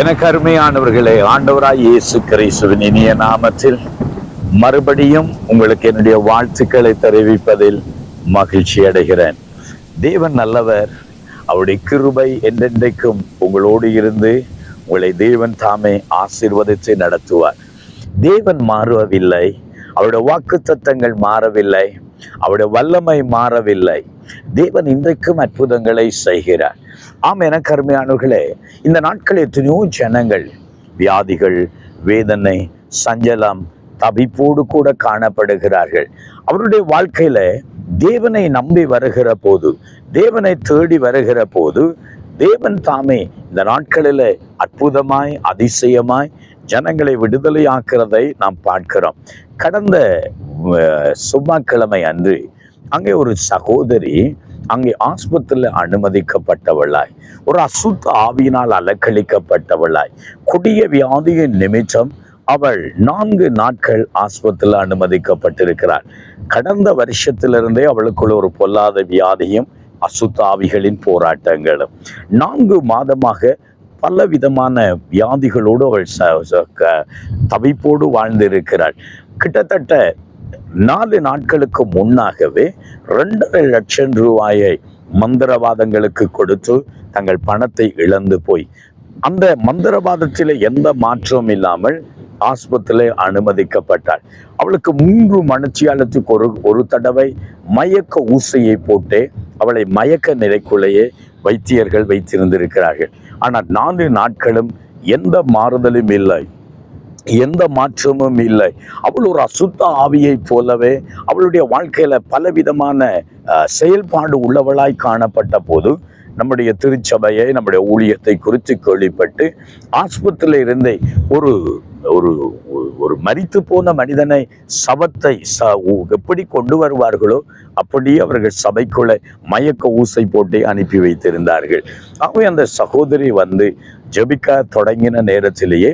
எனக்கு அருமையானவர்களே, ஆண்டவராய் இயேசு கிறிஸ்துவின் இனிய நாமத்தில் மறுபடியும் உங்களுக்கு என்னுடைய வாழ்த்துக்களை தெரிவிப்பதில் மகிழ்ச்சி அடைகிறேன். தேவன் நல்லவர். அவருடைய கிருபை என்றென்றைக்கும் உங்களோடு இருந்து உங்களை தேவன் தாமே ஆசீர்வதித்து நடத்துவார். தேவன் மாறவில்லை, அவருடைய வாக்குத்தத்தங்கள் மாறவில்லை, அவருடைய வல்லமை மாறவில்லை. தேவன் இன்றைக்கும் அற்புதங்களை செய்கிறார். ஆம், எனக்கு அருமையானவர்களே, இந்த நாட்கள் எத்தனையோ ஜனங்கள் வியாதிகள், வேதனை, சஞ்சலம், தவிப்போடு கூட காணப்படுகிறார்கள். அவருடைய வாழ்க்கையில தேவனை நம்பி வருகிற போது, தேவனை தேடி வருகிற போது, தேவன் தாமே இந்த நாட்களில அற்புதமாய் அதிசயமாய் ஜனங்களை விடுதலையாக்குறதை நாம் பார்க்கிறோம். கடந்த செவ்வாய்க்கிழமை அன்று அங்கே ஒரு சகோதரி அங்கே ஆஸ்பத்திரியில் அனுமதிக்கப்பட்டவளாய், ஒரு அசுத்த ஆவியினால் அலக்களிக்கப்பட்டவளாய், கொடிய வியாதியின் நிமித்தம் அவள் 4 நாட்கள் ஆஸ்பத்திரியில் அனுமதிக்கப்பட்டிருக்கிறார். கடந்த வருஷத்திலிருந்தே அவளுக்குள்ள ஒரு பொல்லாத வியாதியும் அசுத்த ஆவிகளின் போராட்டங்களும், 4 மாதமாக பல விதமான வியாதிகளோடு அவள் தவிப்போடு வாழ்ந்திருக்கிறாள். கிட்டத்தட்ட 4 நாட்களுக்கு முன்னாகவே 2.5 லட்சம் ரூபாயை மந்திரவாதங்களுக்கு கொடுத்து தங்கள் பணத்தை இழந்து போய், அந்த மந்திரவாதத்தில் எந்த மாற்றமும் இல்லாமல் ஆஸ்பத்திரியில் அனுமதிக்கப்பட்டாள். அவளுக்கு 3 மணித்தியாலத்துக்கு ஒரு தடவை மயக்க ஊசியை போட்டு அவளை மயக்க நிலைக்குள்ளேயே வைத்தியர்கள் வைத்திருந்திருக்கிறார்கள். ஆனால் 4 நாட்களும் எந்த மாறுதலும் இல்லை, எந்த மாற்றமும் இல்லை. அவள் ஒரு அசுத்த ஆவியை போலவே அவளுடைய வாழ்க்கையில பலவிதமான செயல்பாடு உள்ளவளாய் காணப்பட்ட போது, நம்முடைய திருச்சபையை, நம்முடைய ஊழியத்தை குறித்து கேள்விப்பட்டு ஆஸ்பத்திரியில இருந்தே ஒரு ஒரு ஒரு மரித்து போன மனிதனை சவத்தை எப்படி கொண்டு வருவார்களோ அப்படியே அவர்கள் சபைக்குள்ள மயக்க ஊசை போட்டு அனுப்பி வைத்திருந்தார்கள். ஆகவே அந்த சகோதரி வந்து ஜெபிக்க தொடங்கின நேரத்திலேயே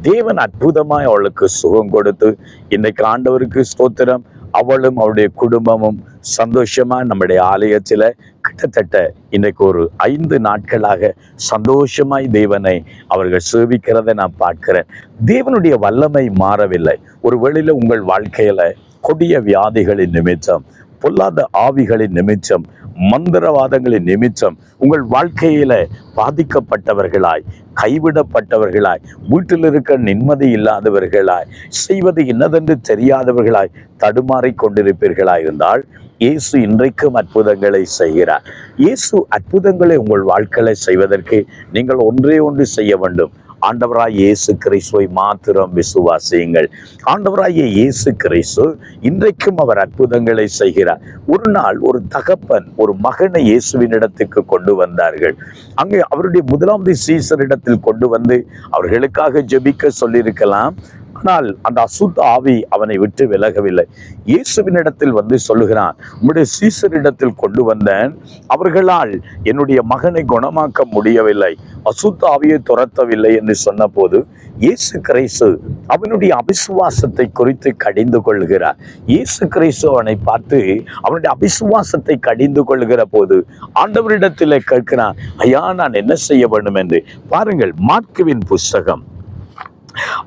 தேவன் அற்புதமாய் அவளுக்கு சுகம் கொடுத்து, இன்றைக்கு ஆண்டவருக்கு ஸ்தோத்திரம், அவளும் அவளுடைய குடும்பமும் சந்தோஷமா நம்முடைய ஆலயத்துல கிட்டத்தட்ட இன்றைக்கு ஒரு 5 நாட்களாக சந்தோஷமாய் தேவனை அவர்கள் சேவிக்கிறதை நான் பார்க்கிறேன். தேவனுடைய வல்லமை மாறவில்லை. ஒரு வேளையில உங்கள் வாழ்க்கையில கொடிய வியாதிகளின் நிமித்தம், பொல்லாத ஆவிகளின் நிமித்தம், மந்திரவாதங்களின் நிமித்தம் உங்கள் வாழ்க்கையில பாதிக்கப்பட்டவர்களாய், கைவிடப்பட்டவர்களாய், வீட்டில் இருக்க நிம்மதி இல்லாதவர்களாய், செய்வது என்னதென்று தெரியாதவர்களாய் தடுமாறி கொண்டிருப்பீர்களாய் இருந்தால், இயேசு இன்றைக்கும் அற்புதங்களை செய்கிறார். இயேசு அற்புதங்களை உங்கள் வாழ்க்கையில செய்வதற்கு நீங்கள் ஒன்று செய்ய வேண்டும். ஆண்டவராய் இயேசு கிறிஸ்துவை மாத்திரம் விசுவாசியுங்கள். ஆண்டவராகிய இயேசு கிறிஸ்து இன்றைக்கும் அவர் அற்புதங்களை செய்கிறார். ஒரு நாள் ஒரு தகப்பன் ஒரு மகனை இயேசுவின் இடத்துக்கு கொண்டு வந்தார்கள். அங்கே அவருடைய முதலாவது சீசரிடத்தில் கொண்டு வந்து அவர்களுக்காக ஜெபிக்க சொல்லியிருக்கலாம். ஆனால் அந்த அசுத்த ஆவி அவனை விட்டு விலகவில்லை. இயேசுவினிடத்தில் வந்து சொல்லுகிறான், உம்முடைய சீசரிடத்தில் கொண்டு வந்தேன், அவர்களால் என்னுடைய மகனை குணமாக்க முடியவில்லை, அசுத்த ஆவியை துரத்தவில்லை என்று சொன்ன போது இயேசு கிறிஸ்து அவனுடைய அவிசுவாசத்தை குறித்து கடிந்து கொள்கிறார். இயேசு கிறிஸ்து அவனை பார்த்து அவனுடைய அவிசுவாசத்தை கடிந்து கொள்கிற போது ஆண்டவரிடத்தில் கேட்கிறான், ஐயா, நான் என்ன செய்ய வேண்டும் என்று. பாருங்கள், மார்க்குவின் புஸ்தகம்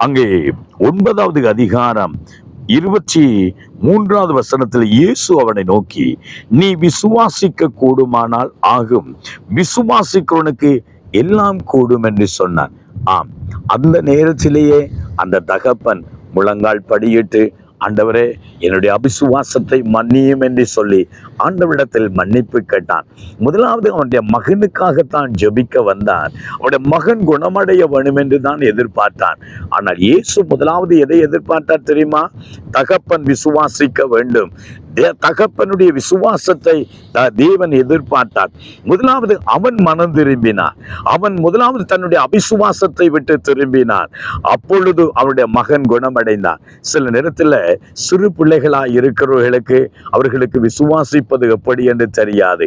அங்கே 9வது அதிகாரம் 23வது வசனத்தில் இயேசு அவனை நோக்கி, நீ விசுவாசிக்க கூடுமானால் ஆகும், விசுவாசிக்கிறவனுக்கு எல்லாம் கூடும் என்று சொன்னான். ஆம், அந்த நேரத்திலேயே அந்த தகப்பன் முழங்கால் படியிட்டு, ஆண்டவரே, என்னுடைய அபிசுவாசத்தை மன்னியும் என்று சொல்லி ஆண்டவரிடத்தில் மன்னிப்பு கேட்டான். முதலாவது அவனுடைய மகனுக்காகத்தான் ஜெபிக்க வந்தான். அவனுடைய மகன் குணமடைய வேண்டும் என்று தான் எதிர்பார்த்தான். ஆனால் இயேசு முதலாவது எதை எதிர்பார்த்தார் தெரியுமா? தகப்பன் விசுவாசிக்க வேண்டும். தகப்பனுடைய விசுவாசத்தை தேவன் எதிர்பார்த்தார். முதலாவது அவன் மனம் திரும்பினார். அவன் முதலாவது தன்னுடைய அவிசுவாசத்தை விட்டு திரும்பினார். அப்பொழுது அவனுடைய மகன் குணமடைந்தார். சில நேரத்தில் சிறு பிள்ளைகளாய் இருக்கிறவர்களுக்கு அவர்களுக்கு விசுவாசிப்பது எப்படி என்று தெரியாது,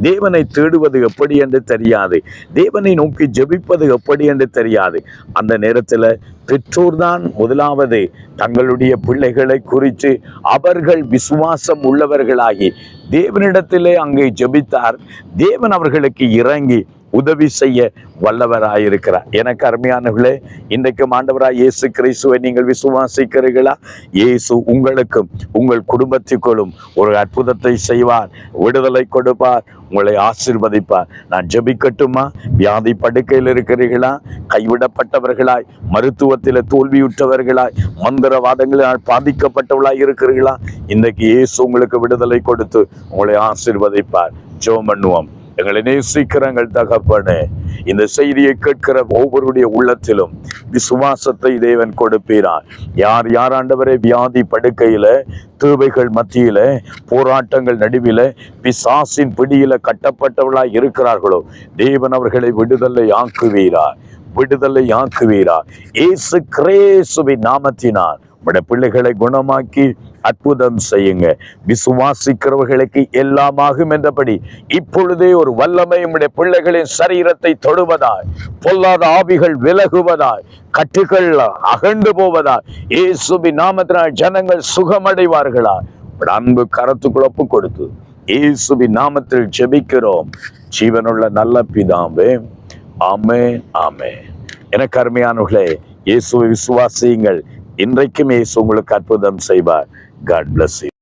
தேவனை தேடுவது எப்படி என்று தெரியாது, தேவனை நோக்கி ஜெபிப்பது எப்படி என்று தெரியாது. அந்த நேரத்தில் பெற்றோர்தான் முதலாவது தங்களுடைய பிள்ளைகளை குறித்து அவர்கள் விசுவாசம் உள்ளவர்களாகி தேவனிடத்திலே அங்கே ஜெபித்தார். தேவன் அவர்களுக்கு இறங்கி உதவி செய்ய வல்லவராயிருக்கிறார். எனக்கு அருமையானவர்களே, இன்றைக்கும் ஆண்டவராய் இயேசு கிறிஸ்துவை நீங்கள் விசுவாசிக்கிறீர்களா? இயேசு உங்களுக்கும் உங்கள் குடும்பத்திற்குள்ளும் ஒரு அற்புதத்தை செய்வார், விடுதலை கொடுப்பார், உங்களை ஆசீர்வதிப்பார். நான் ஜெபிக்கட்டுமா? வியாதி படுக்கையில் இருக்கிறீர்களா? கைவிடப்பட்டவர்களாய், மருத்துவத்தில் தோல்வியுற்றவர்களாய், மந்திரவாதங்களால் பாதிக்கப்பட்டவர்களாய் இருக்கிறீர்களா? இன்றைக்கு இயேசு உங்களுக்கு விடுதலை கொடுத்து உங்களை ஆசீர்வதிப்பார். ஜெபம் பண்ணுவோம். எங்களை நேசிக்கிற எங்கள் தகப்பனே, இந்த செய்தியை கேட்கிற ஒவ்வொருடைய உள்ளத்திலும் விசுவாசத்தை தேவன் கொடுப்பீரார். யார் யார் ஆண்டவரே வியாதி படுக்கையில, தேவைகள் மத்தியில, போராட்டங்கள் நடுவில, பிசாசின் பிடியில கட்டப்பட்டவர்களாய் இருக்கிறார்களோ, தேவன் அவர்களை விடுதலை ஆக்குவீரார், விடுதலை ஆக்குவீரார். இயேசு கிறிஸ்துவின் நாமத்தினால் உடைய பிள்ளைகளை குணமாக்கி அற்புதம் செய்யுங்க. விசுவாசிக்கிறவர்களுக்கு எல்லாமாகும் என்றபடி இப்பொழுதே ஒரு வல்லமை உடைய பிள்ளைகளின் சரீரத்தை தொடுவதாய், பொல்லாத ஆவிகள் விலகுவதாய், கட்டுகள் அகண்டு போவதாய், இயேசுவின் நாமத்தினால் ஜனங்கள் சுகமடைவார்களா? அன்பு கரத்துக்குள் ஒப்பு கொடுத்து இயேசுவின் நாமத்தில் ஜெபிக்கிறோம் ஜீவனுள்ள நல்ல பிதாவே, ஆமென், ஆமென். எனக்கு அருமையானவர்களே, இயேசுவை விசுவாசியுங்கள். இன்றைக்கும் இயேசு உங்களுக்கு அற்புதம் செய்வார். God bless you.